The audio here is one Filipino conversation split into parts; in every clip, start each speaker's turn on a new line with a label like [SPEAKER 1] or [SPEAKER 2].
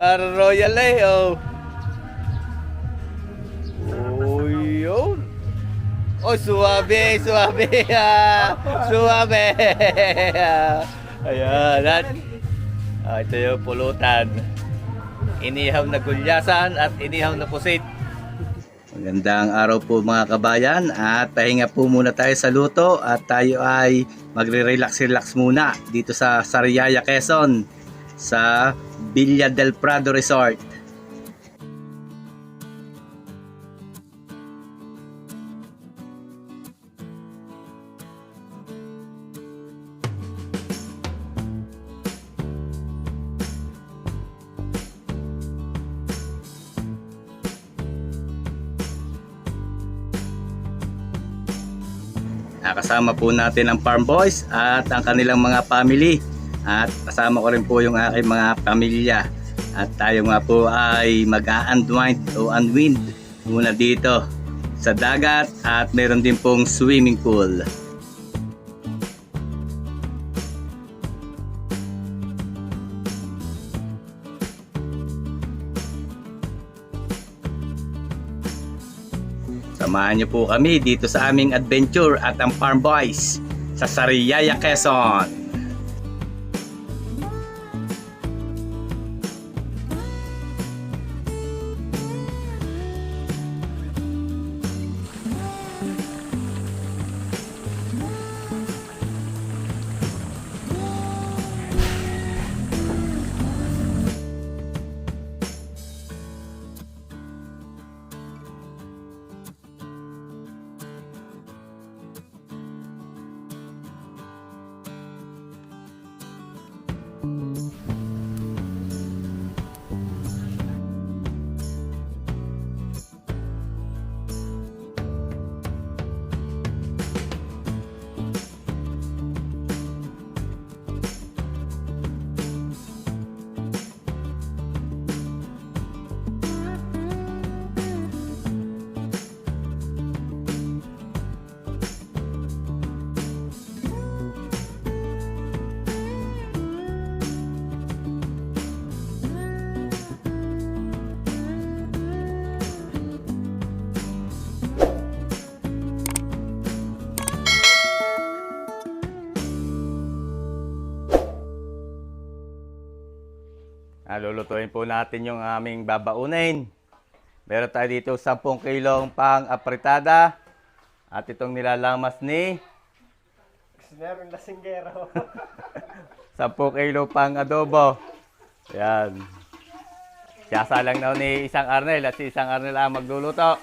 [SPEAKER 1] Para royal eh, oh. Uy, yun. Oh, suwabe, suwabe. Suwabe. Ayan. Ito yung pulutan. Inihaw na gulyasan at inihaw na pusit. Magandang araw po mga kabayan at pahinga po muna tayo sa luto at tayo ay magre-relax-relax muna dito sa Sariaya, Quezon sa Villa del Prado Resort. Kasama po natin ang Farm Boys at ang kanilang mga family at kasama ko rin po yung aking mga pamilya at tayo nga po ay mag-unwind o unwind muna dito sa dagat at meron din pong swimming pool. Samahan niyo po kami dito sa aming adventure at ang Farm Boys sa Sariaya, Quezon. Lulutuin po natin yung aming babaunin. Meron tayo dito 10 kilong pang apritada at itong nilalamas ni
[SPEAKER 2] Meron lasinggero.
[SPEAKER 1] 10 kilo pang adobo. Yan. Siyasa lang na ni Isang Arnel at si Isang Arnel ang magluluto.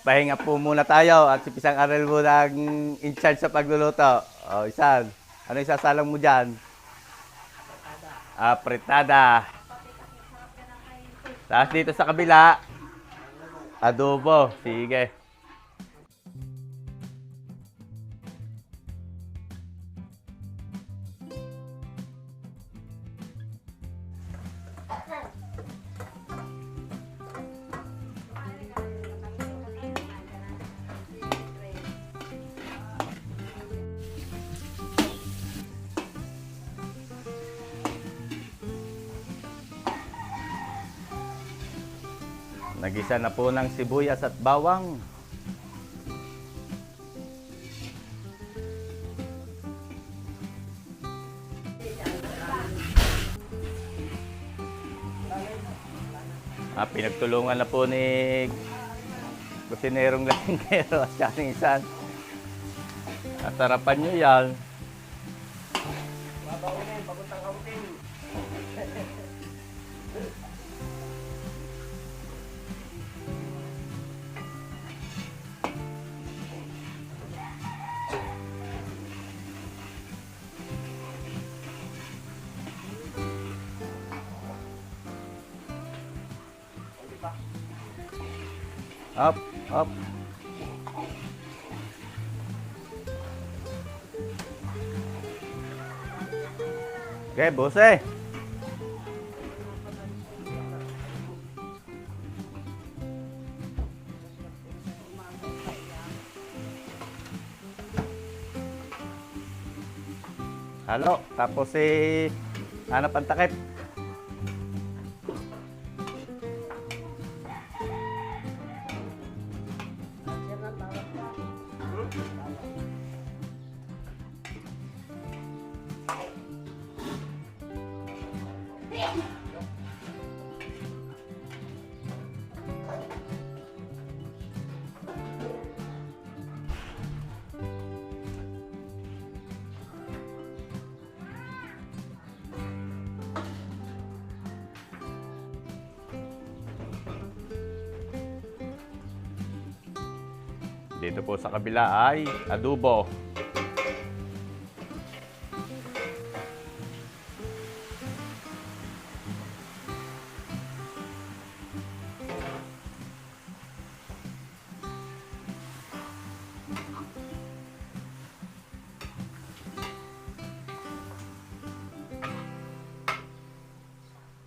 [SPEAKER 1] Pahinga po muna tayo at si Isang Arnel muna ang in charge sa pagluluto. O, Isang, ano isasalang mo dyan? Apritada. Tapos dito sa kabila, adobo. Sige. Nagisa na po ng sibuyas at bawang. Pinagtulungan na po ni kusinerong lasinggero at siya ng Isan. At sarapan nyo yan.
[SPEAKER 2] Babaunin, paguntang kaunting.
[SPEAKER 1] Up, up. Okay, bose. Halo, tapos hanap ang takip. Dito po sa kabila ay adobo.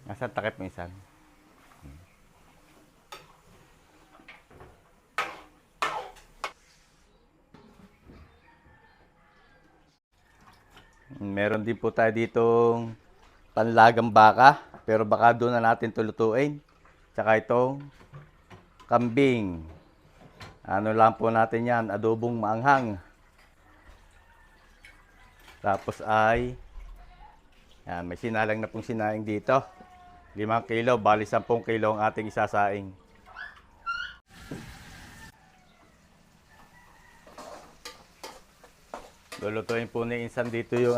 [SPEAKER 1] Nasaan takip minsan? Meron din po tayo ditong panlagang baka, pero baka doon na natin tulutuin. Tsaka itong kambing. Ano lang po natin yan, adobong maanghang. Tapos ay, yan, may sinalang na pong sinaing dito. 5 kilo, bali 10 kilo ang ating isasaing. Lulutuin po ni Insan dito yung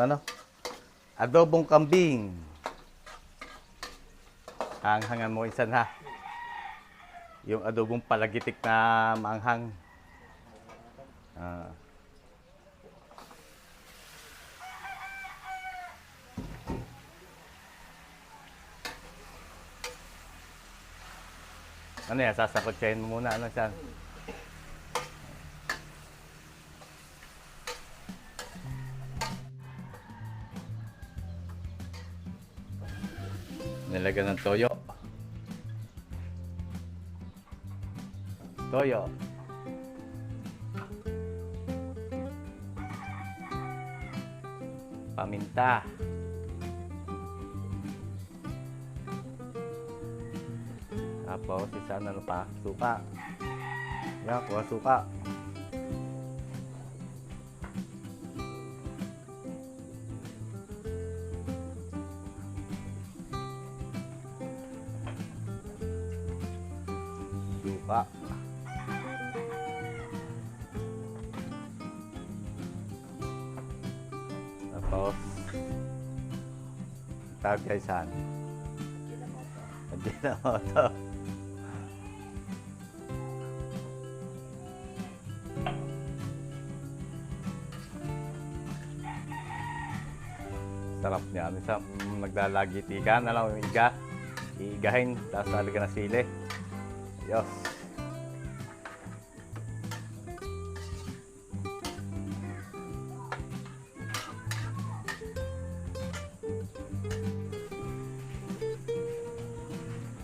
[SPEAKER 1] adobong kambing. Hanghangan mo Insan ha. Yung adobong palagitik na maanghang. Ano yan, sasakotsahin mo muna. Ano siya? Nilagyan ng toyo. Toyo. Paminta. Tapos, isa ano pa? Suka. Yan, kuha suka. Suka. Tapos, tawag kayo saan? Ajinomoto. Sarap niya. Minsan naglalagitikan na lang yung iga. Iigahin, tapos talaga na sili. Diyos.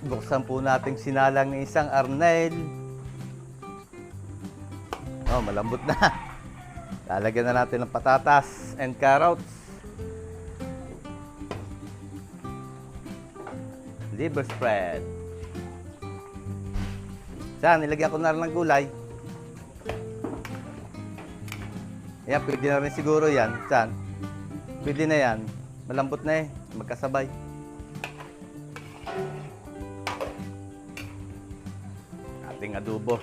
[SPEAKER 1] Buksan po natin sinalang ng isang arnel. Oh, malambot na. Lalagyan na natin ng patatas and carrots. Liver spread. Saan, nilagyan ko na rin ng gulay. Ayan, pwede na rin siguro yan. Saan? Pwede na yan. Malambot na eh. Magkasabay. Ating adobo.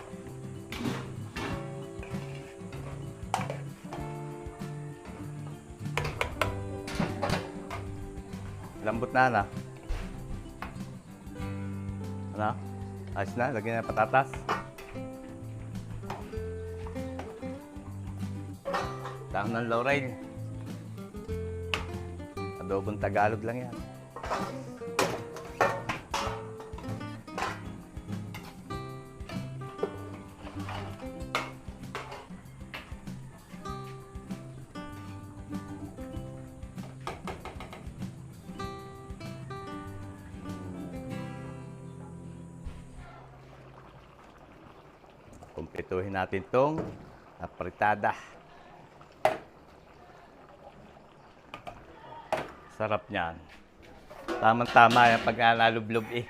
[SPEAKER 1] Lambot na. Ano? Ayos na, lagyan na patatas. Dahon ng laurel. Adobong Tagalog lang yan. Kumpletuhin natin tong apritada. Sarap niyan. Tamang-tama yan pag nalublob eh.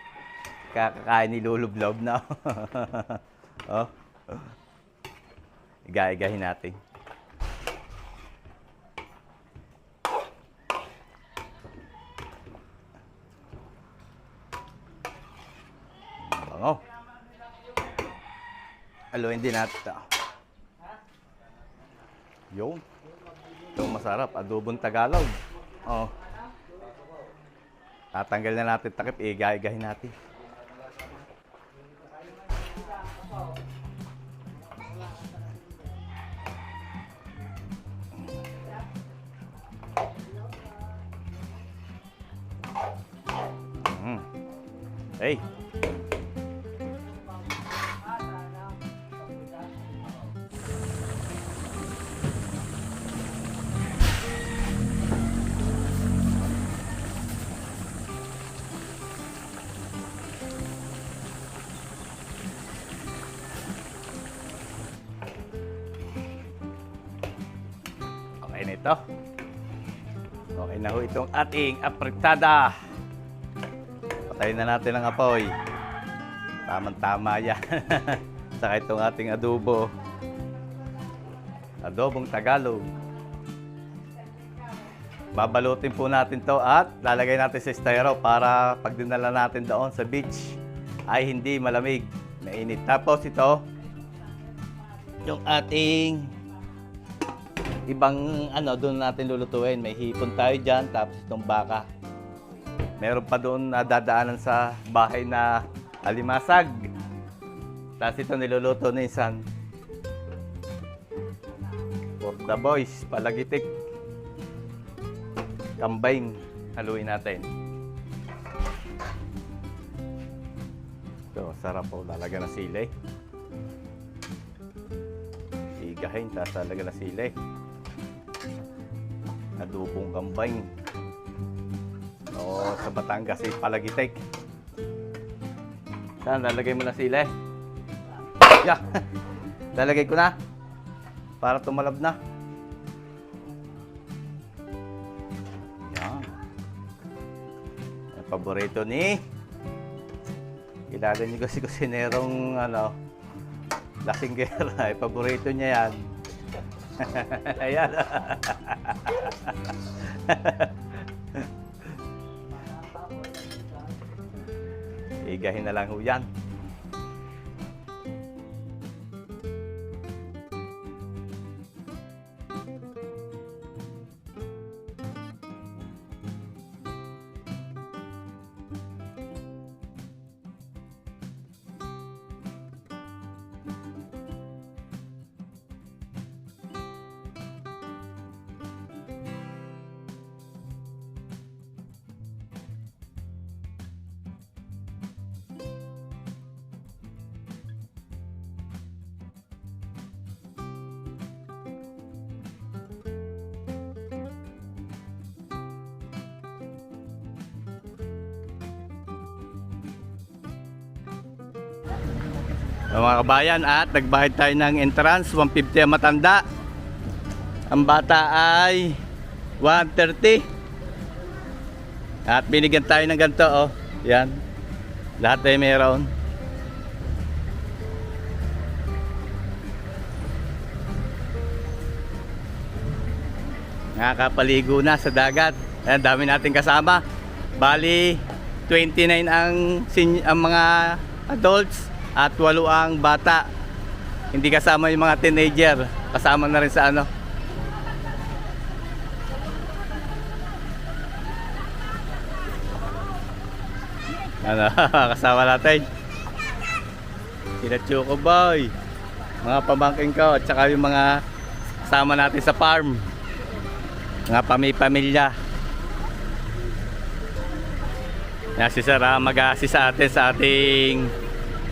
[SPEAKER 1] Kakakain ni lulublob na. Oh. Iga-igahin natin. Bango. Haluin din natin ito. Yung. Itong masarap. Adobong Tagalog. Oh. Tatanggal na natin takip. Iga-igahin natin. Hey. Okay na ito. Okay na ho itong ating apritada. Patayin na natin ang apoy. Tamang-tama yan. Saka itong ating adobo. Adobong Tagalog. Babalutin po natin to at lalagay natin sa styro para pag dinala natin doon sa beach ay hindi malamig, mainit. Tapos ito, yung ating ibang doon natin lulutuin. May hipon tayo dyan, tapos itong baka. Meron pa doon na dadaanan sa bahay na alimasag. Tapos ito niluluto ni San. For the boys, palagitik. Kambaing, haluin natin. Ito, sarap po. Lalagyan ng sili. Igahin, tapos lalagyan ng sili. Adobong kambaing. O, sa Batangas, palagitik. Saan, lalagay mo ng sili? Yeah. Lalagay ko na. Para tumalab na. Yan. Ang paborito ni kilala niyo kasi kusinerong lasinggero. Ay, paborito niya yan. Ayan. Igahin na lang ho yan. Mga kabayan, at nagbayad tayo ng entrance, 150 ang matanda. Ang bata ay 130. At binigyan tayo ng ganito, oh. Yan. Lahat ay meron. Nakakapaligo na sa dagat. Ayan, dami natin kasama. Bali, 29 ang mga adults at 8 ang bata. Hindi kasama yung mga teenager. Kasama na rin sa kasama natin sila Choco Boy, mga pamangkin ko, at saka yung mga kasama natin sa farm, mga pamilya. Yan, si Sarah mag-assist sa atin sa ating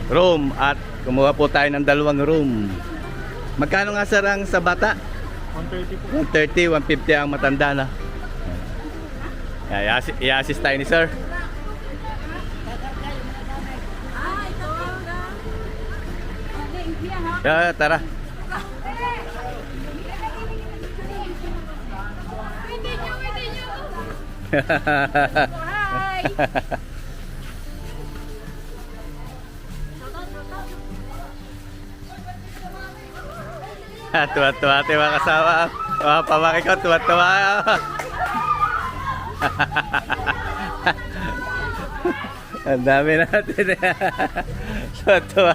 [SPEAKER 1] room at kumuha po tayo ng 2 room. Magkano nga sir ang sa bata?
[SPEAKER 2] 130 po.
[SPEAKER 1] 130, 150 ang matanda na. I-assist tayo ni sir. Tara. Tuwa-tuwa ate mga kasama. Mga pamaki ko, tuwa-tuwa. Ang dami natin. Tuwa-tuwa.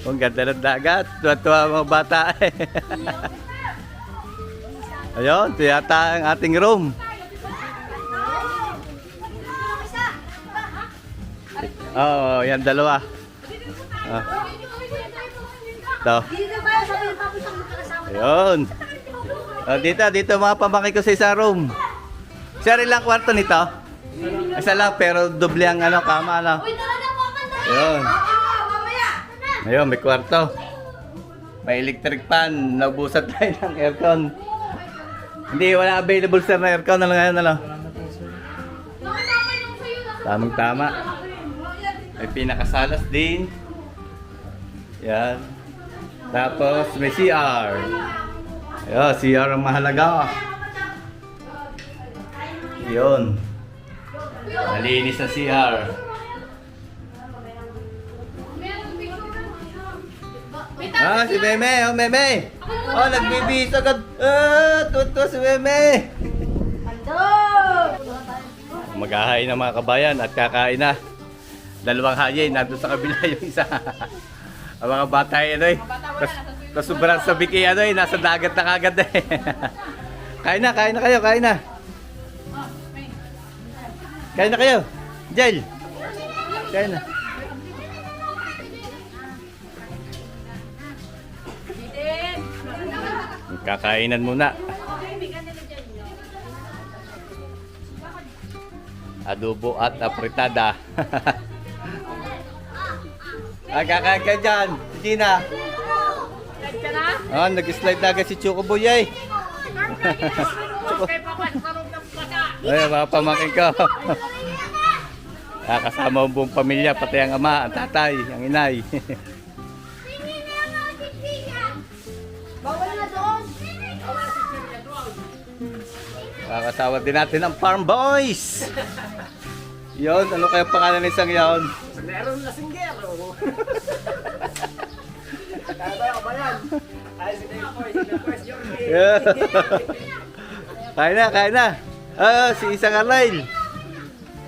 [SPEAKER 1] Ang ganda ng dagat. Tuwa-tuwa mga bata. Ayun, ito yata ang ating room. Oo, yan 2. Ito. Ayun. Dito mga pamaki ko sa isang room. Sir, ilang kwarto nito? Isa lang, pero doble ang ano, kama, ano? Ayun. Ayun, may kwarto. May electric fan. Naubusan tayo ng aircon. Hindi, wala available sir na aircon na lang ngayon, ano? Tamang tama. May pinakasalas din. Yan. Tapos may CR. Ayun, CR ang mahalaga. Yun. Malinis na CR. Ah, si Meme. Oh, Meme. Oh, nagbibis agad. Ah, tuto si Meme. Maghahain ng mga kabayan at kakain na. Dalawang hayin, nandun sa kabila yung isa. Ang mga bata ay ano eh. Kasubrang sa biki ano eh, nasa dagat na kagad eh. Kain na kayo, kain na. Kain na kayo. Jel. Kain na. Kakainan muna. Adobo at apritada. Kakain ka dyan, Gina. Oh, nag-slide na agad si Chocoboy ay. Ay, mga pamangkin ko. Kasama ang buong pamilya, pati ang ama, ang tatay, ang inay. Kasama din natin ang Farm Boys. Yon, ano kaya pangalan ng isang yon?
[SPEAKER 2] Meron lasinggero. Kaya ba yan? Ay, si First Jorge.
[SPEAKER 1] Kain na. Ah, si Isang Arlail.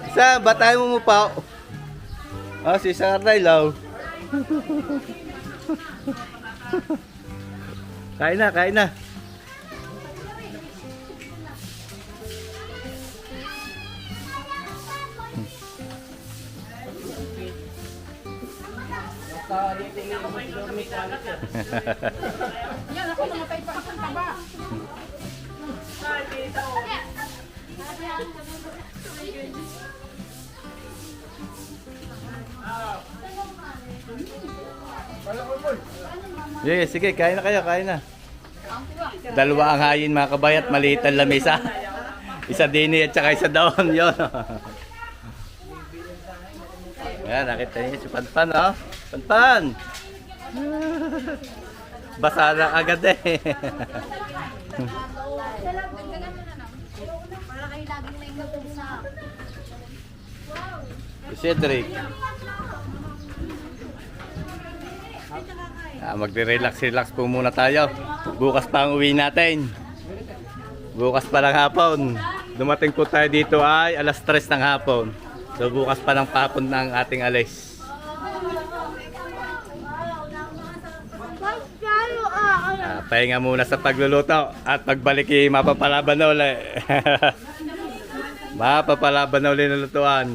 [SPEAKER 1] Isa, batay mo pa. Ah, si Isang Arlail, oh. Kain na.
[SPEAKER 3] Yan ako, namatay pa akong taba.
[SPEAKER 1] Sige, kain na kayo, kain na. Dalawa ang hayin mga kabayat, maliit ang lamesa. Isa dini at saka isa doon, yun. Yan, nakita niyo si Panpan, oh. Panpan! Basa na agad eh.
[SPEAKER 3] Para kayo laging may kausap.
[SPEAKER 1] Si Cedric. Magre-relax po muna tayo. Bukas pa ang uwi natin. Bukas pa lang hapon. Dumating po tayo dito ay alas 3 ng hapon. So bukas pa ng hapon ng ating alis. Pahinga muna sa pagluluto at pagbalik mapapalaban na uli. Mapapalaban na uli ng lutuan.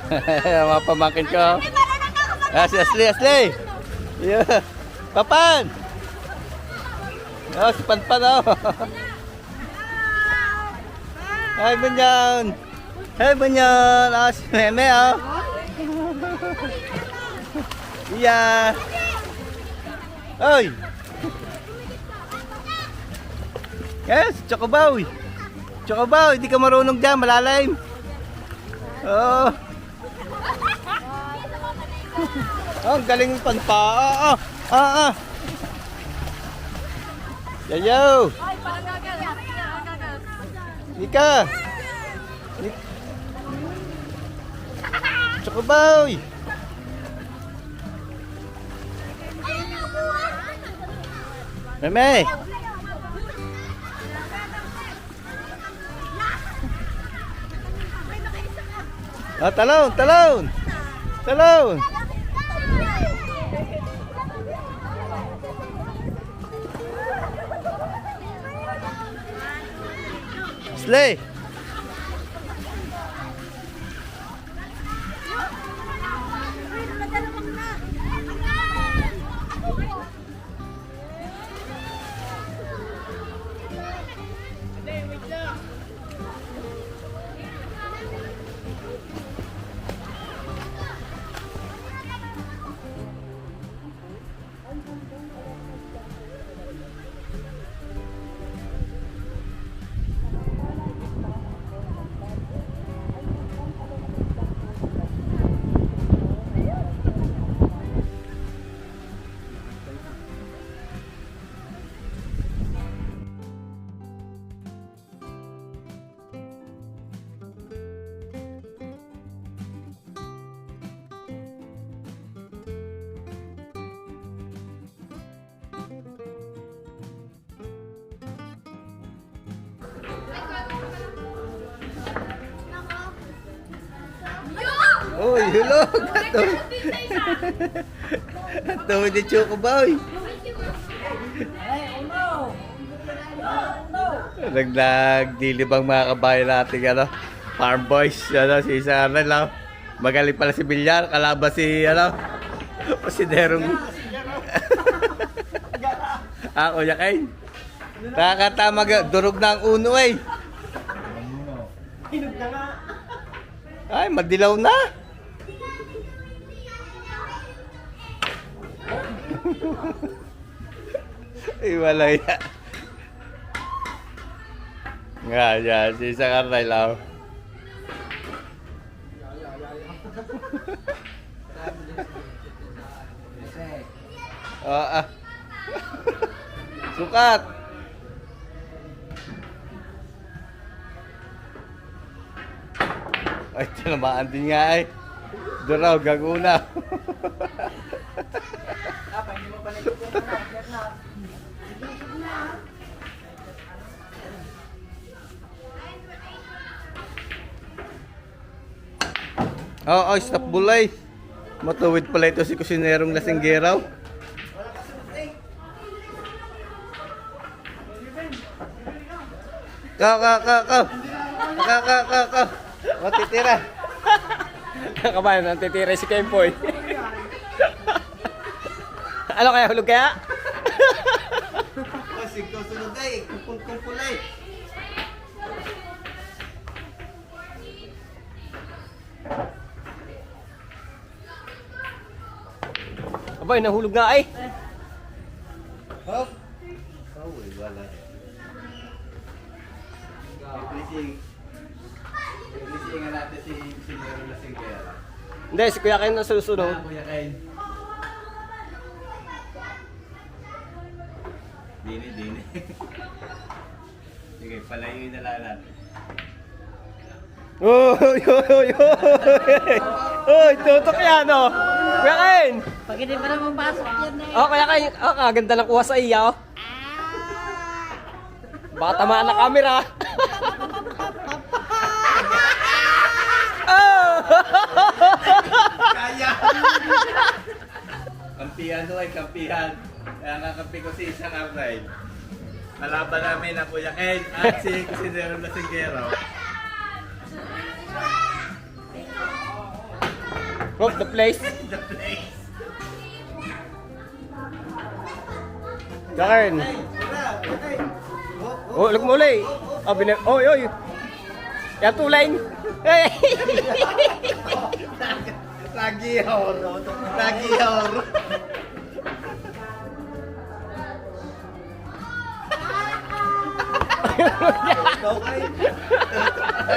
[SPEAKER 1] Mga pamangkin ko. Si Ashley. Yeah. Papan! Oh, si Panpan, oh. Hi, Bunyan! Hi, Bunyan! Oh, si Meme, oh. Yeah! Oy! Yes, Chocoboy! Chocoboy, hindi ka marunong dyan, malalim! Oh! Oh, ang galing ng Panpa! Ah! Yayo!
[SPEAKER 3] Ay, palagagal.
[SPEAKER 1] Nika! Chocoboy! Meme! Ah, talon! Wesley. Uy, hulog! Ang tawid ni Choco Boy. Nagdilibang mga kabayan natin, ano, farm boys, ano, si Sarah lang. Magaling pala si Bilyar, kalaban si, ano, si Derong. Kuya Kain. Nakakatama, durog na ang uno eh.
[SPEAKER 2] Hinog na nga.
[SPEAKER 1] Ay, madilaw na. Iwala yan. Nga, yan. Si Isa Karnay lang. Sukat. Ay, tinamaan din nga eh. Doon raw, gaguna.
[SPEAKER 2] Hindi mo pa nagkukuha na.
[SPEAKER 1] Oo, stop bulay. Matuwid pala ito si kusinerong lasinggeraw. Ka. Matitira.
[SPEAKER 2] Kabayan, nantitira si Kempoy. Ano kaya, hulog kaya?
[SPEAKER 1] Kasi ko sunod ay, kumpulay.
[SPEAKER 2] Abay, nahulog nga ay.
[SPEAKER 1] Hop. Wala. Iblising nga natin si kusinerong lasinggeraw.
[SPEAKER 2] Hindi, si Kuya Ken na susunod.
[SPEAKER 1] Kuya Kain. Dini. Sige, palayuin na lang natin.
[SPEAKER 2] Oy! Oy, tutok yan, oh! Kuya Ken!
[SPEAKER 3] Pag hindi pa naman pasok yan eh.
[SPEAKER 2] Oh, Kuya Ken! Oh, kaganda ng kuha sa iya, oh! Baka tamaan na camera! Oh!
[SPEAKER 1] Kaya! Kampihan to ay kampihan. Kaya kakampi ko si Isa Karnay. Malaban namin ang Kuya Ken at si kusinerong lasinggeraw.
[SPEAKER 2] Oh, the place!
[SPEAKER 1] The place.
[SPEAKER 2] Kuya Ken! Oh, look mo ulit! Oh, oy, oy! Yan tulain! Hey!
[SPEAKER 1] Lagiyor. Okay.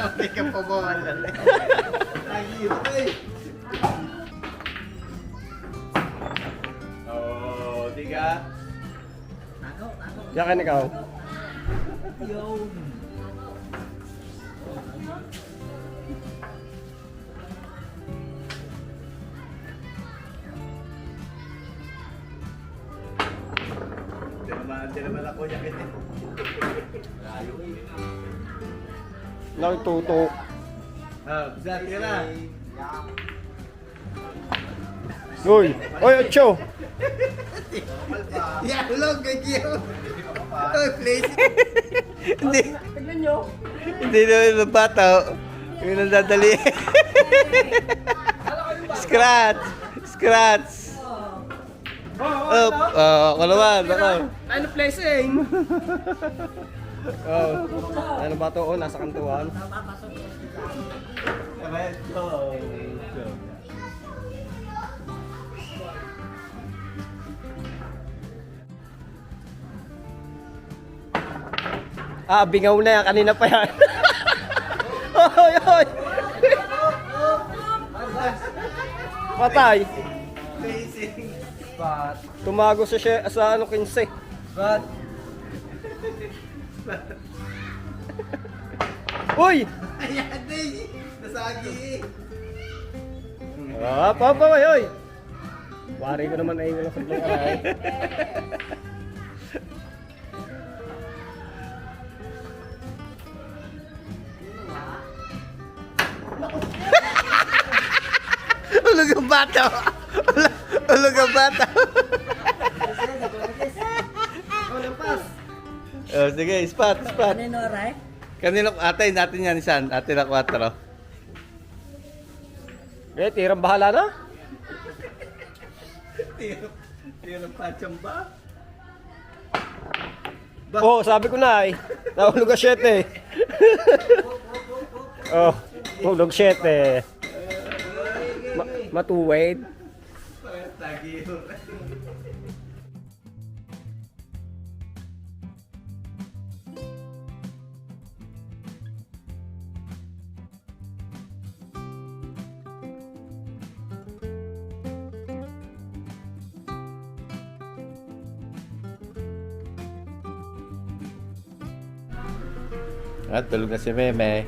[SPEAKER 1] Hindi ka pumawalan eh. Lagiyor eh. Oh, di ka?
[SPEAKER 2] Kuya Ken, ikaw.
[SPEAKER 1] Hindi naman ako yakit eh.
[SPEAKER 2] Nagtutok.
[SPEAKER 1] Bisa, tira.
[SPEAKER 2] Uy! Oy, Ocho!
[SPEAKER 1] Ya, hulog, gagiyo. Ito, place. Hindi.
[SPEAKER 2] Tignan nyo.
[SPEAKER 1] Hindi naman ng bata. Yun ang dadali. Scratch. Scratch.
[SPEAKER 2] Oh,
[SPEAKER 1] Ako naman. Ako.
[SPEAKER 2] ano placing? Oh. Ano ba to? Oh, nasa kantuan. Ah, bingaw na yan. Kanina pa yan. Oy, oy. Patay. Tumago sa ano 15.
[SPEAKER 1] But,
[SPEAKER 2] Uy!
[SPEAKER 1] ayan din. Nasagi.
[SPEAKER 2] Ah, papa, oy, oy. Wari ko naman ay wala sa blong aray.
[SPEAKER 1] Ulog ang bata. Ulog ang bata. Oh, sige, spot.
[SPEAKER 3] Kanino, Ray?
[SPEAKER 1] Kanino atay natin yan isan, atin na 4.
[SPEAKER 2] Eh, tirang bahala na.
[SPEAKER 1] Tiro pachamba.
[SPEAKER 2] Oh, sabi ko na eh. Nahulog ka 7. Oh, hulog 7. Matuwid.
[SPEAKER 1] Tagiyo. At tulog na si Meme.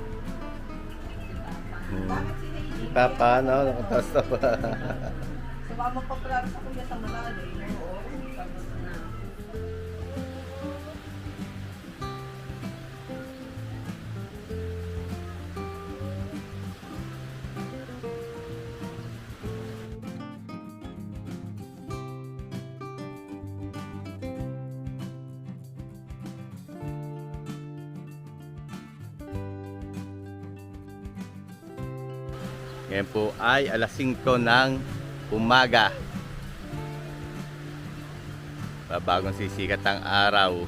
[SPEAKER 1] Papa, no? Nakataas na pa.
[SPEAKER 3] Sumama pa pala sa kuya sa malalim. Oo. Tapos na.
[SPEAKER 1] Ngayon po ay alas 5 ng umaga. Bagong sisikat ang araw.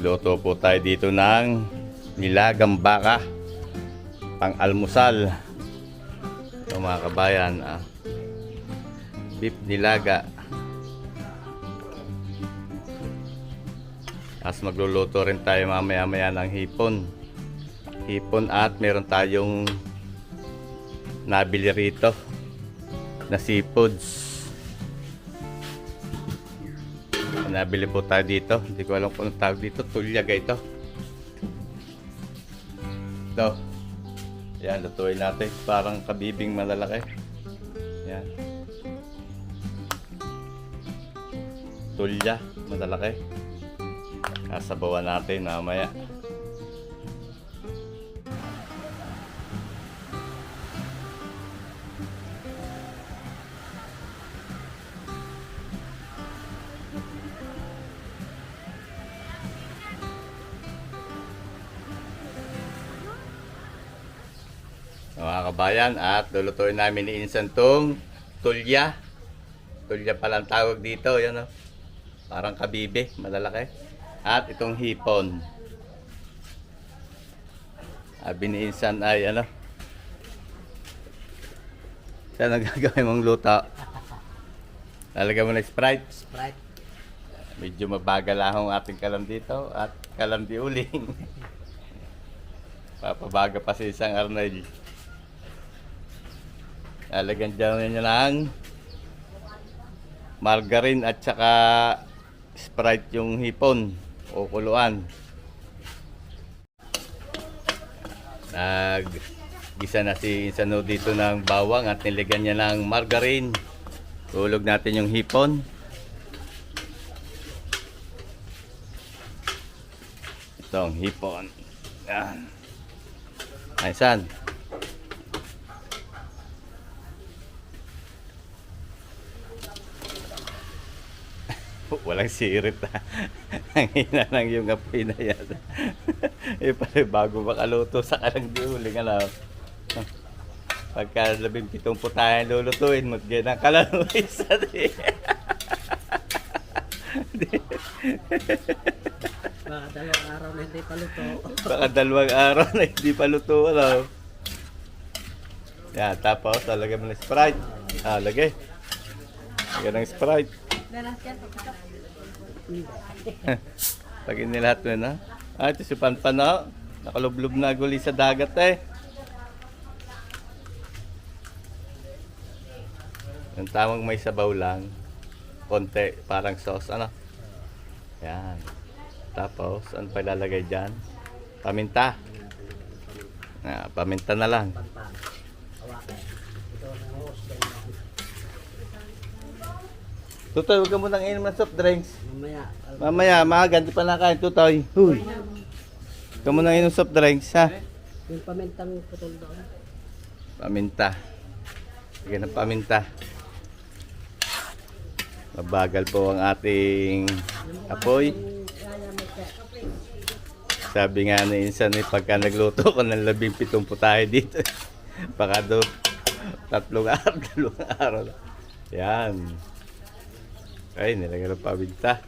[SPEAKER 1] Nagluto po tayo dito ng nilagang baka pang almusal. Ito mga kabayan, beef nilaga. Tapos magluluto rin tayo mamaya-maya ng hipon. Hipon at meron tayong nabili rito na seafoods. Nabili po tayo dito. Hindi ko alam kung anong tawag dito. Tulyaga ito. Ito. Yan, lutuin natin. Parang kabibing malalaki. Yan. Tulya. Malalaki. Kasabawan natin mamaya. Mga kabayan, at lulutuin namin ni Insan tong tulya. Tulya palang tawag dito, yan o. Parang kabibe, malalaki. At itong hipon. Sabi ni Insan ay ano. Saan ang gagawin mong luto? Lalagyan mo na Sprite.
[SPEAKER 3] Sprite.
[SPEAKER 1] Medyo mabagal ang ating kalam dito at kalam di uling. Papabaga pa si isang Arnold. Lalagyan dyan nyo ng margarine at saka Sprite yung hipon o kuluan. Gisa na si Insano dito ng bawang at nilagyan niya ng margarine. Tulog natin yung hipon. Itong hipon. Yan. Ayun. Walang sirit ha. Ang hina lang yung apoy na yan. Pala bago makaluto sa kalang diuling. Ano? Pagka 17 putahe lulutuin, magyan ang kalanuisa.
[SPEAKER 3] Baka 2 araw na hindi pa luto.
[SPEAKER 1] Baka 2 araw na hindi pa luto. Ano? Yan, tapos lagay mo ng Sprite. Lagay. Lagay ng Sprite. Pag inilahat mo na. Ito si Panpan na. Nakalublob na guli sa dagat eh. Yung tamang may sabaw lang. Konti, parang sauce. Ano? Yan. Tapos, ano pa ilalagay dyan? Paminta. Paminta na lang. Tutoy, huwag ka munang inom ng soft drinks. Mamaya, maaga, di pa nakain. Tutoy, huy. Huwag ka munang inom soft drinks, ha?
[SPEAKER 3] Yung pamintang putol doon.
[SPEAKER 1] Paminta. Sige ng paminta. Mabagal po ang ating apoy. Sabi nga ni Insan, pagka nagluto ko ng 17 putahe dito, baka doon 3 araw, 2 araw. Yan. Ay, nilagyan ng paminta.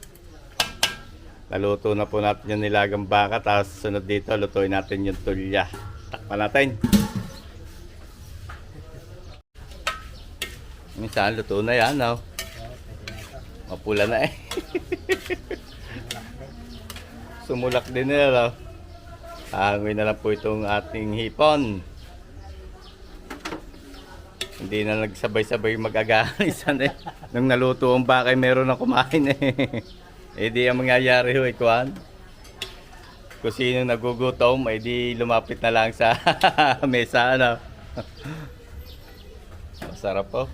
[SPEAKER 1] Naluto na po natin yung nilagang baka. Tapos sunod dito, lutuin natin yung tulya. Takpan natin. Minsan, luto na yan, no? Mapula na eh. Sumulak din nila, no? Hangoy na lang po itong ating hipon. Hindi na nagsabay-sabay mag-agalisan eh. Nung naluto ang bakay, meron na kumain eh. Eh di ang mangyayari ho, ikuan. Kung sino nagugutom, eh di lumapit na lang sa mesa, ano. Masarap po.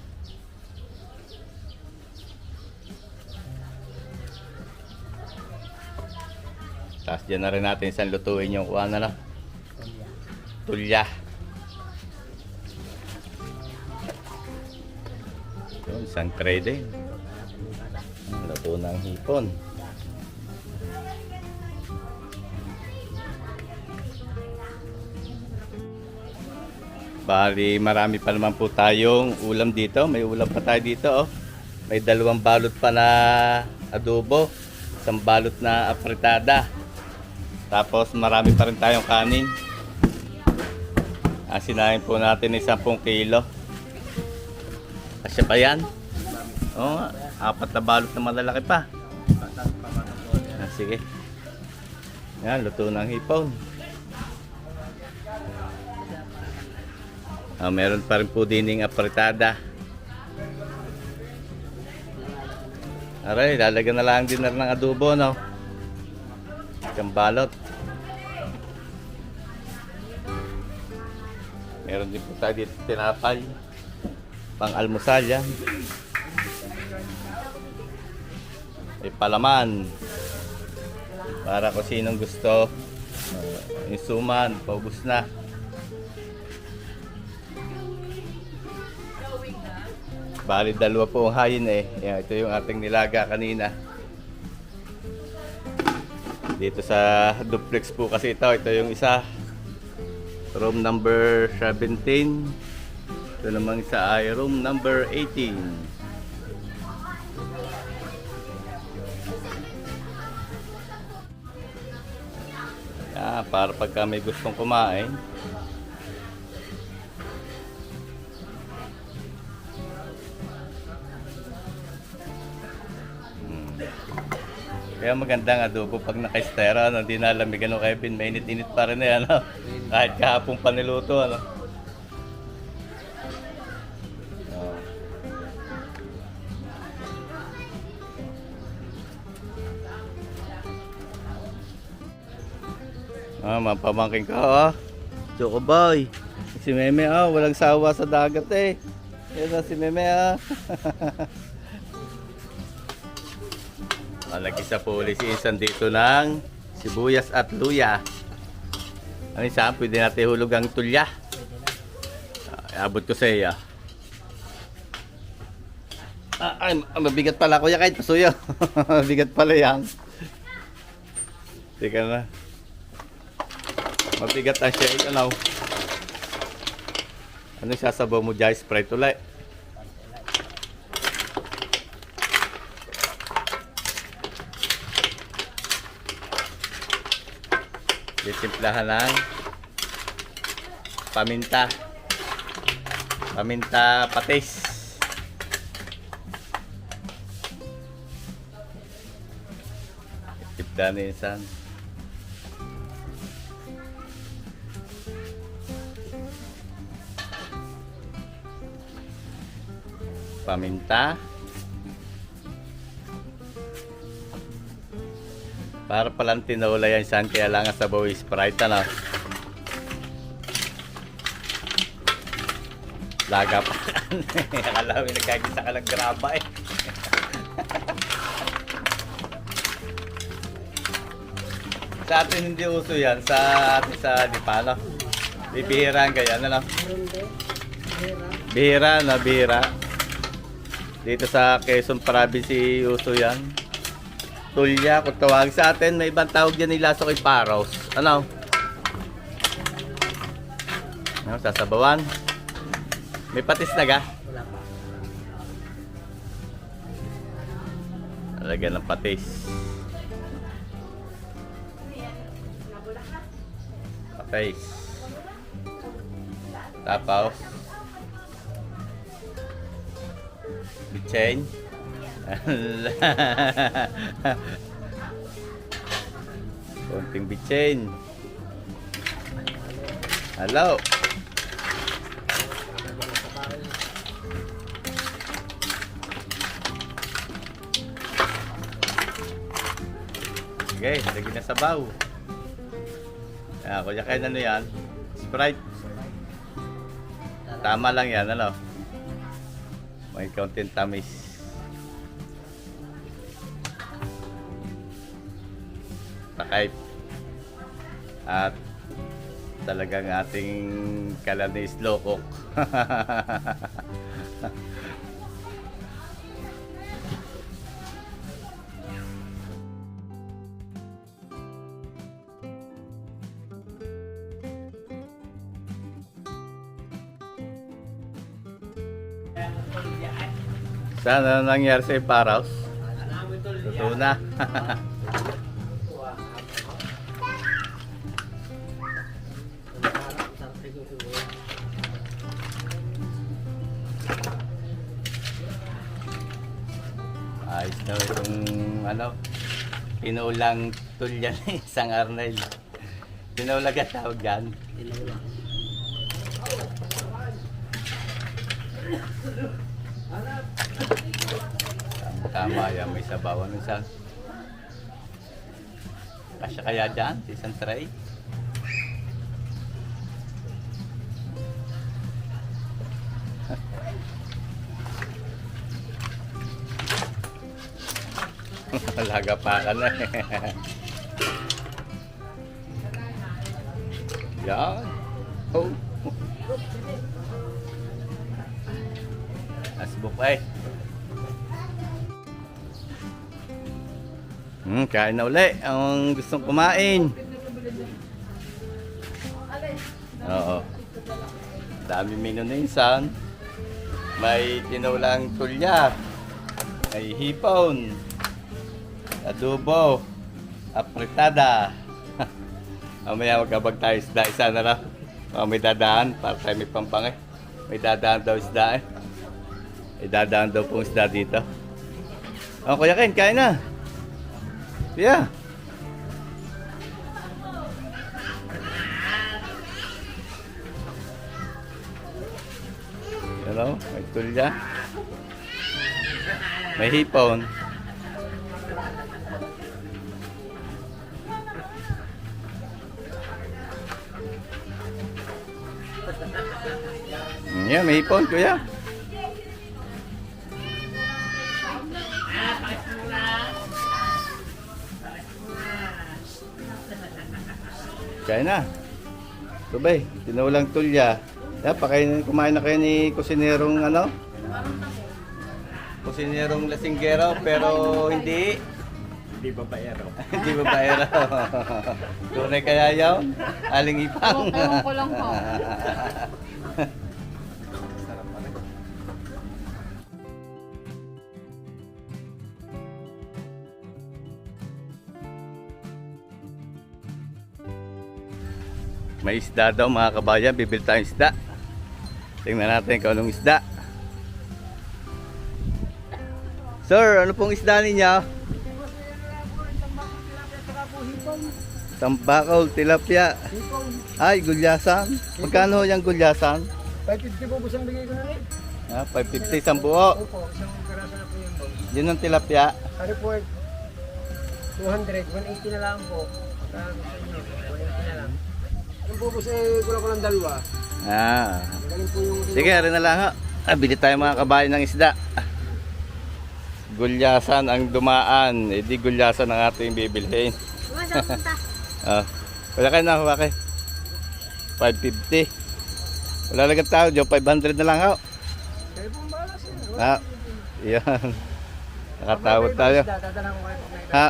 [SPEAKER 1] Tapos dyan na rin natin isang lutuin yung kuan, ano. Tulya. Yun, isang tray din. Luto ng hipon. Bali, marami pa naman po tayong ulam dito. May ulam pa tayo dito, oh. May 2 balot pa na adobo. 1 balot na apritada. Tapos marami pa rin tayong kanin. Asinahin po natin 10 kilo. Asya pa yan? Oo nga. 4 na balot na malalaki pa. Sige. Yan, luto ng hipon. Meron pa rin po dining apritada. Aray, lalagyan na lang din ng adobo, no? Isang balot. Meron din po tayo dito tinapay. Pang-almusal yan. May palaman. Para kung sinong gusto. Yung suman, paubos na. Bali 2 po ang hayin eh. Yan, ito yung ating nilaga kanina. Dito sa duplex po kasi ito. Ito yung isa. Room number 17. Ito namang isa ay room number 18. Yan, para pagka may gustong kumain. Kaya magandang adobo pag naka-estera, hindi nalamigan o Kevin, mainit-init pa rin eh, ano? Kahit kahapong paniluto, ano? Mapamangking ka, oh. Choco boy. Si Meme walang sawa sa dagat eh. Yan na si Meme Nag-isa po ulit si Insan dito ng sibuyas at luya. Ano isa? Pwede natin hulog ang tulya. Abot ko sa iyo. Ay, mabigat pala kuya kahit pasuyo. Mabigat pala yan. Teka na. Mabigat ang siya. Ano? Ano sasabaw mo dyan? Sprite ulit. Titimplahan ng paminta. Paminta patis. Tipda ni Insan. Paminta. Para palang tinola yan saan kaya lang sa bawi Sprite ano. Laga pa. Akala mo nagkagisa ka ng graba eh. Sa atin hindi uso yan. Sa atin sa Lipano. Bibihiraan kaya ano. Bihira na bihira. Dito sa Quezon Province uso yan. Tulya, kung tawag sa atin, may ibang tawag yan nila sa kay Paros. Ano? Ano, sasabawan? May patis na ga?
[SPEAKER 2] Wala pa.
[SPEAKER 1] Talaga ng patis. Patis. Tapos bitchin. Konting bitchin. Hello. Okay, lagi na sabaw. Kuya kayo ano yan? Sprite. Tama lang yan, ano? May konting tamis. Takay. At talagang ating kalanis lokok. Sana nangyari sa Paros? Totoo na. Ayos na itong ano, pinulang tulyan ni isang Arnel. Pinulang ka tawag yan. Tama yan, may sabawan ng isang. Kasya kaya dyan, isang tray. Laga pa ka na eh. Yan. Oh. Asbuk eh. Kain na uli. Ang gustong kumain. Oo. Dami menu na Insan. May tinulang tulya. May hipon. Adobo. Apritada. Mamaya magkabag tayo isda. Isa na lang. May dadaan. Para tayo may pampangay. May dadaan daw isda eh. May dadaan daw pong isda dito. Kuya Ken, kain na. Yeah. Hello, may tulya. May hipon. Yan, may hipon, kuya. Kaya na. Tubay, tinulang tulya. Yan, kumain na kayo ni kusinerong ano? Kusinerong lasinggero, pero hindi.
[SPEAKER 2] Hindi ba bayaro?
[SPEAKER 1] Hindi ba bayero? Tunay kaya yaw? Aling ipang.
[SPEAKER 3] Ewan ko lang po.
[SPEAKER 2] Sarap pa rin.
[SPEAKER 1] May isda daw mga kabayan, bibili tayong isda. Tingnan natin kung anong isda. Sir, ano pong isda ninyo? Tambakaw, tilapia. Ay, gulyasan. Magkano yung gulyasan?
[SPEAKER 2] 550 po isang bigay ko na rin.
[SPEAKER 1] Ah, 550 isang buo.
[SPEAKER 2] Opo, isang karasa na po yung bag.
[SPEAKER 1] Yun ang tilapia.
[SPEAKER 2] Ano po, 200, 180 na lang po. Pagka gusto nyo, 180 na lang. Yung po po sa kulang ko ng dalawa.
[SPEAKER 1] Ah.
[SPEAKER 2] Magaling po yung...
[SPEAKER 1] Sige, rin na lang ha. Ah, bili tayo mga kabayan ng isda. Gulyasan ang dumaan. Eh di gulyasan ang ating bibilhin. Ah, wala kayo na huwa kay 550. Wala lang tao dyan, 500 na lang ha.
[SPEAKER 2] Kayo pong bahala sir.
[SPEAKER 1] Ah, yan. Nakatawad tayo.
[SPEAKER 2] Dadala ko kayo pag may
[SPEAKER 1] Ha,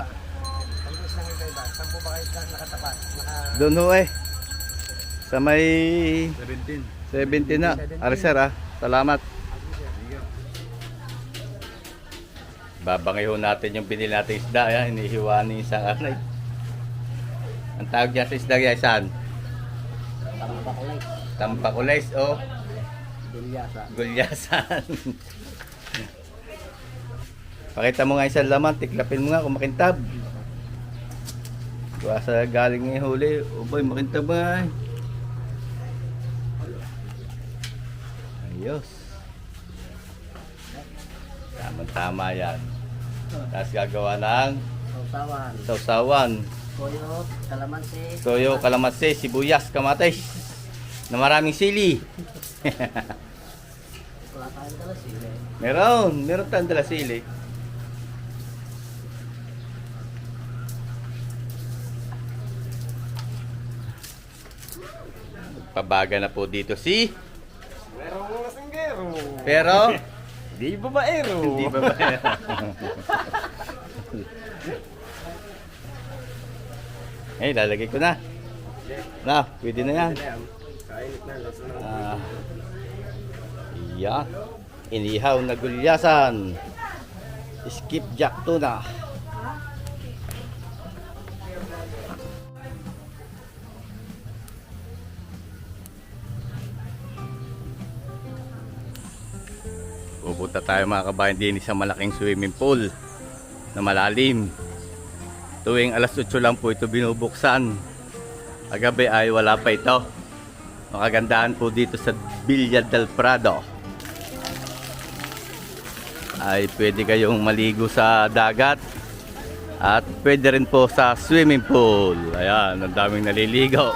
[SPEAKER 2] Pag-is lang yung iba. Saan po ba kayo nakatapat?
[SPEAKER 1] doon ho eh. Sa may 17 na. Ari sir ah, salamat. Babangay ho natin yung binili natin isda. Yan, hinihiwa ni isang anay. Ang tawag niya sa isda yan, saan? Tampakulay o gulyasan. Pakita mo nga isang laman, tiklapin mo nga kung makintab. Kuha sa galing ng huli, boy, makintab nga. Ayos. Tama-tama yan. Tapos gagawa ng
[SPEAKER 3] Sausawan.
[SPEAKER 1] sausawan.
[SPEAKER 3] Toyo, kalamansi.
[SPEAKER 1] Toyo, kalamansi, sibuyas, kamatis na maraming sili.
[SPEAKER 3] Wala tayong dala sila.
[SPEAKER 1] Meron tayong dala sili. Pabaga na po dito si
[SPEAKER 2] Merong lasinggero.
[SPEAKER 1] pero
[SPEAKER 2] Di babaero.
[SPEAKER 1] hindi ba ba? Eh, lalagay ko na. Na, pwede na yan.
[SPEAKER 2] Kainit na, lasa na.
[SPEAKER 1] Ah, yeah. Inihaw na gulyasan. Skipjack tuna. Pupunta tayo mga kabayan din sa malaking swimming pool na malalim. Tuwing alas 8 lang po ito binubuksan. Agabi ay wala pa ito. Makagandahan po dito sa Villa del Prado. Ay pwede kayong maligo sa dagat. At pwede rin po sa swimming pool. Ayan, ang daming naliligo.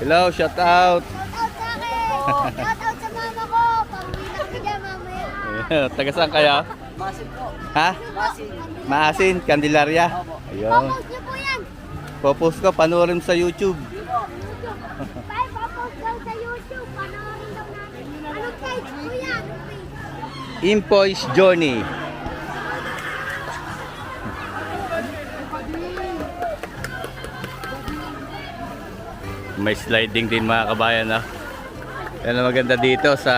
[SPEAKER 1] Hello, shout out.
[SPEAKER 4] Shoutout sa akin! Shoutout sa mama ko! Pamilya kami dyan mamaya!
[SPEAKER 1] Taga saan kaya?
[SPEAKER 3] Masin po.
[SPEAKER 1] Ha?
[SPEAKER 3] Masin.
[SPEAKER 1] Maasin, Candelaria. Ayun.
[SPEAKER 4] Popost niyo po yan!
[SPEAKER 1] Popost ko, panoorin sa YouTube.
[SPEAKER 4] Bye! Popost daw sa YouTube! Panoorin daw natin! Anong page po yan? Anong page?
[SPEAKER 1] Impoy's Journey. May sliding din mga kabayan ha. Yan ang maganda dito sa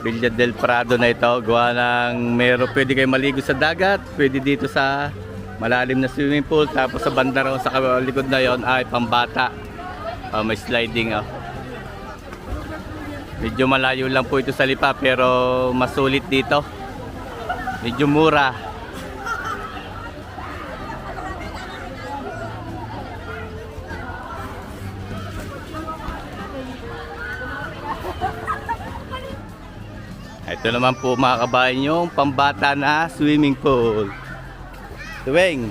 [SPEAKER 1] Villa del Prado na ito. Gawa ng pwede kayo maligo sa dagat, pwede dito sa malalim na swimming pool, tapos sa banda raw sa likod na yon ay pambata. May sliding oh. Medyo malayo lang po ito sa Lipa pero masulit dito. Medyo mura. Ito naman po mga kabayan yung pambata na swimming pool. Tuwing.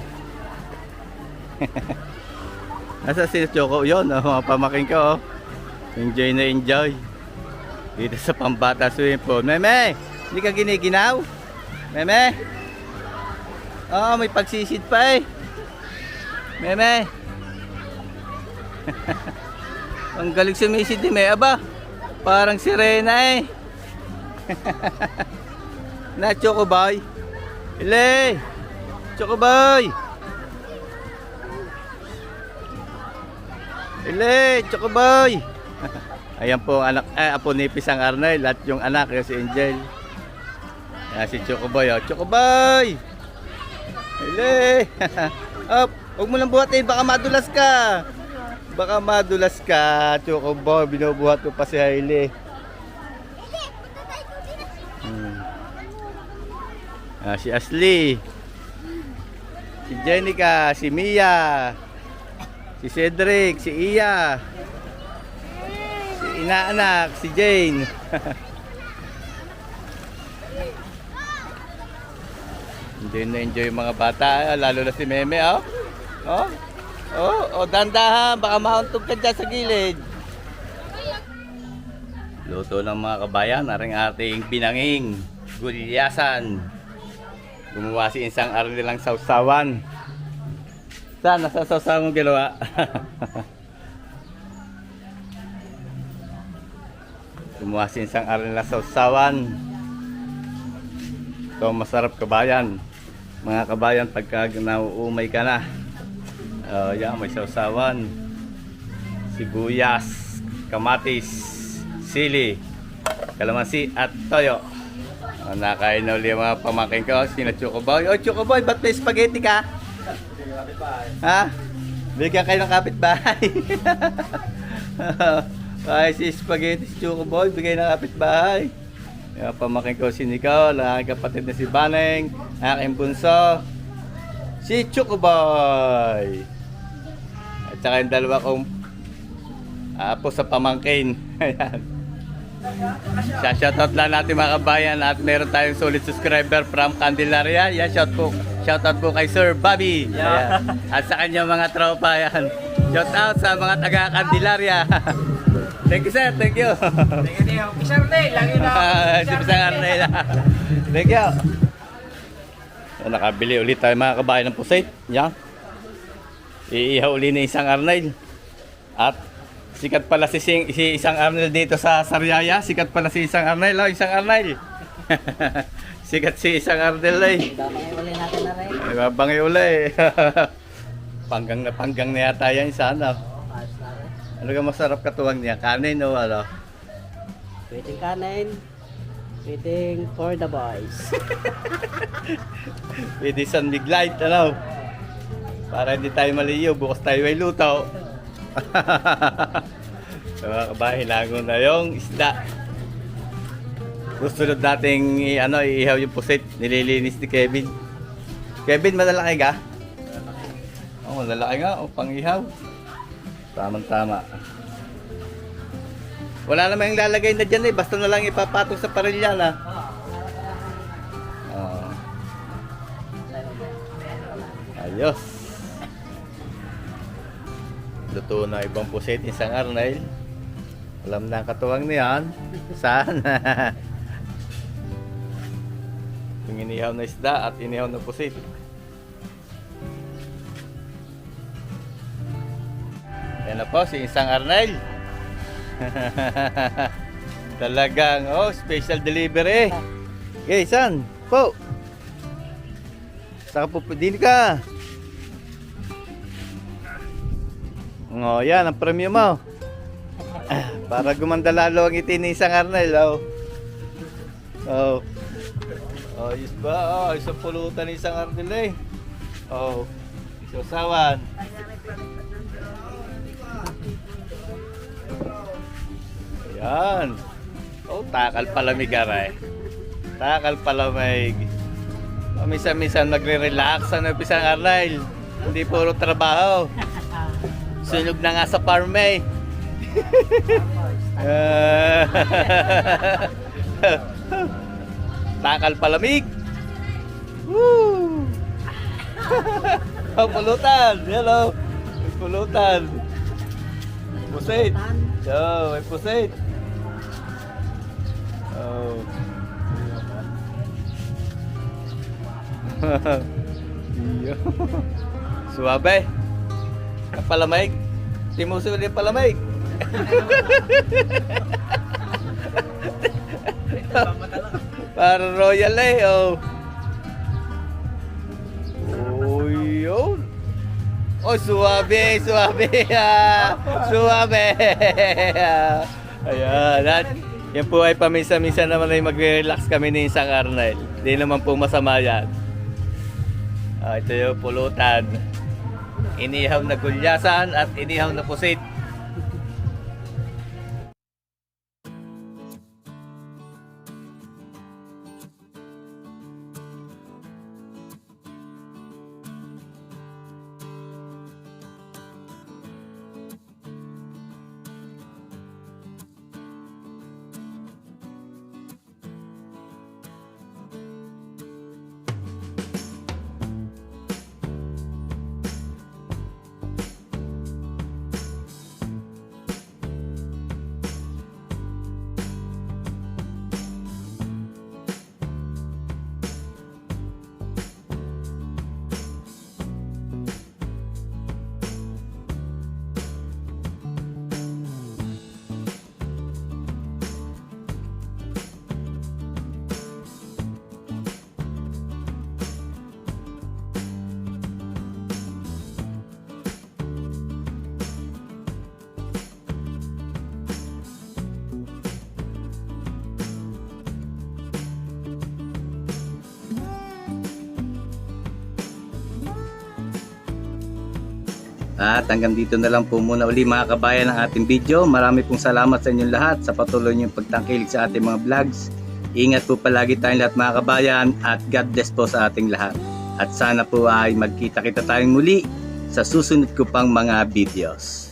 [SPEAKER 1] Nasa si Choco yun, mga pamaking ko. Oh. Enjoy na enjoy. Dito sa Pambata Swimming Pool. Meme, hindi ka giniginaw? Meme? Oo, may pagsisid pa eh. Meme? Ang galing sumisid ni Meme. Aba, parang sirena eh. Na, Chocoboy. Ile! Chocoboy! Ile! Chocoboy! Ayan po ang anak, apo ni Pisang Arnel at yung anak yung si Angel. Ayan si Chocoboy. Oh. Chocoboy! Ile! Up! Huwag mo lang buhatin, baka madulas ka. Baka madulas ka, Chocoboy. Binubuhat ko pa si Hailey. Si Ashley. Si Jenica, si Mia. Si Cedric, si Iya. Si inaanak, si Jane. Enjoy na enjoy yung mga bata, lalo na si Meme, oh. Dandahan, baka mauntog ka dyan sa gilid. Luto ng mga kabayan, naring ating binanging, gulyasan. Gumawa si Insang Arnel lang sausawan. Saan? Nasa sausawan mong ginawa? Gumawa si Insang Arnel lang sausawan. Ito masarap kabayan. Mga kabayan, pagka nauumay ka na. Yan, may sausawan. Sibuyas, kamatis, sili, kalamansi at toyo. Nakain na ulit mga pamangkin ko. Sina Chocoboy. Oh, Chocoboy, ba't may spaghetti ka? Ha? Bigyan kayo ng kapitbahay. Ay, si spaghetti si Chocoboy, bigay ng kapitbahay. Yung pamangkin ko si Nicole, ang aking kapatid na si Baneng, aking bunso, si Chocoboy. At saka yung dalawa kong apo sa pamangkin. Ayan. Shoutout lang natin mga kabayan at meron tayong solid subscriber from Candelaria. Yan, shoutout po kay Sir Bobby. Ayan. At sa kanyang mga tropa yan. Shoutout sa mga taga Candelaria. Thank you sir, thank you.
[SPEAKER 2] Thank you. Pisang Arnel, lagi na.
[SPEAKER 1] Si Pisang Arnel. Thank you. So, nakabili ulit tayo mga kabayan ng pusit. Yan. Iihaw uli ni Isang Arnel. At sikat pala si Isang Arnel dito sa Sariaya. Sikat pala si Isang Arnel. Oh, Isang Arnel. Sikat si Isang Arnel eh.
[SPEAKER 3] Babangay uli natin na rin.
[SPEAKER 1] Babangay uli eh. Panggang na yata yan sana.
[SPEAKER 3] Ayos na rin.
[SPEAKER 1] Ano ka masarap katuwang niya? Kanin o ano?
[SPEAKER 3] Waiting kanin. Waiting for the boys.
[SPEAKER 1] Pwede San Miglite, ano? Para hindi tayo maliyo. Bukas tayo ay luto. So mga kabahay, langon na yung isda. Susunod nating iihaw yung pusit. Nililinis ni Kevin. Kevin, malalaki ka? Oo, malalaki nga. O, pang-ihaw. Tamang-tama. Wala naman yung lalagay na dyan eh. Basta na lang ipapatong sa parilya na. Ayos. Luto na ibang pusit, Isang Arnel. Alam na ang katuwang niyan. Sana. Yung inihaw na isda at inihaw na pusit. Yan na po si Isang Arnel. Talagang special delivery. Okay, San po. Saka po din ka. Yan ang premium mo. Para gumanda lalo ang ngiti ni Isang Arnel. Ayos ba? Isang pulutan ni Isang Arnel eh. Isasawan. Ayan. Takal palamig aray. Takal palamig. Misa-misa nagre-relax ang Isang Arnel. Hindi puro trabaho. Sunog na nga sa farm eh. Takal palamig. Woo! Pulutan. Hello. Pulutan. Pusit. So, may pusit. Oh. Iyo. Suwabe. Palamig. Timuso ulit palamig. Para royal eh, oh. Uy, yun. Oh, suwabe, suwabe. Suwabe. Ayan. At yan po ay paminsan-minsan naman ay magre-relax kami ni Isang Arnel. Hindi naman po masama yan. Ito yung pulutan. Inihaw na gulyasan at inihaw na pusit. At hanggang dito na lang po muna uli mga kabayan ang ating video. Marami pong salamat sa inyong lahat sa patuloy niyong pagtangkilik sa ating mga vlogs. Ingat po palagi tayong lahat mga kabayan at God bless po sa ating lahat. At sana po ay magkita-kita tayong muli sa susunod ko pang mga videos.